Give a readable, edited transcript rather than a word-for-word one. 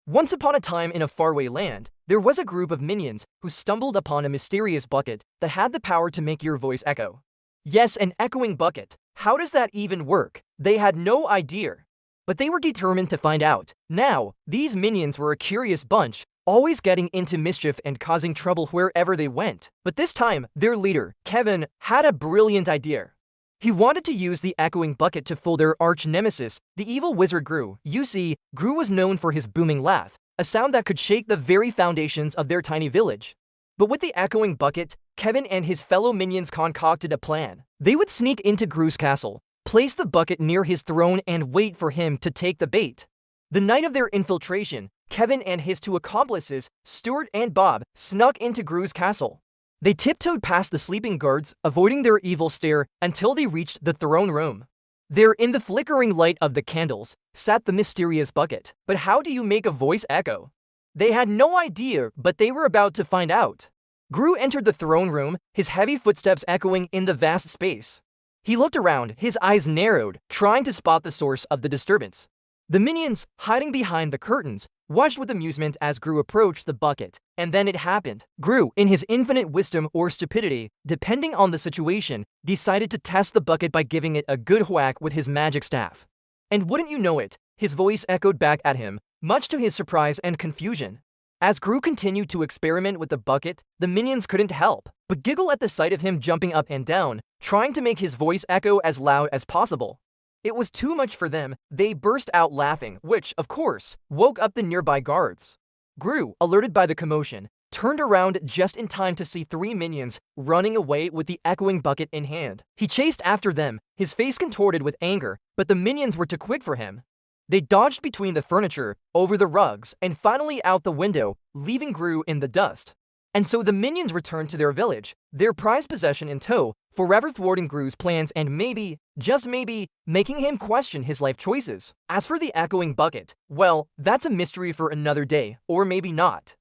Once upon a time in a faraway land, there was a group of minions who stumbled upon a mysterious bucket that had the power to make your voice echo. Yes, an echoing bucket. How does that even work? They had no idea. But they were determined to find out. Now, these minions were a curious bunch, always getting into mischief and causing trouble wherever they went. But this time, their leader, Kevin, had a brilliant idea. He wanted to use the echoing bucket to fool their arch-nemesis, the evil wizard Gru. You see, Gru was known for his booming laugh, a sound that could shake the very foundations of their tiny village. But with the echoing bucket, Kevin and his fellow minions concocted a plan. They would sneak into Gru's castle, place the bucket near his throne and wait for him to take the bait. The night of their infiltration, Kevin and his two accomplices, Stuart and Bob, snuck into Gru's castle. They tiptoed past the sleeping guards, avoiding their evil stare until they reached the throne room. There, in the flickering light of the candles, sat the mysterious bucket. But how do you make a voice echo? They had no idea, but they were about to find out. Gru entered the throne room, his heavy footsteps echoing in the vast space. He looked around, his eyes narrowed, trying to spot the source of the disturbance. The minions, hiding behind the curtains, watched with amusement as Gru approached the bucket. And then it happened. Gru, in his infinite wisdom or stupidity, depending on the situation, decided to test the bucket by giving it a good whack with his magic staff. And wouldn't you know it, his voice echoed back at him, much to his surprise and confusion. As Gru continued to experiment with the bucket, the minions couldn't help but giggle at the sight of him jumping up and down, trying to make his voice echo as loud as possible. It was too much for them. They burst out laughing, which, of course, woke up the nearby guards. Gru, alerted by the commotion, turned around just in time to see three minions running away with the echoing bucket in hand. He chased after them, his face contorted with anger, but the minions were too quick for him. They dodged between the furniture, over the rugs, and finally out the window, leaving Gru in the dust. And so the minions returned to their village, their prized possession in tow, forever thwarting Gru's plans and maybe, just maybe, making him question his life choices. As for the echoing bucket, well, that's a mystery for another day, or maybe not.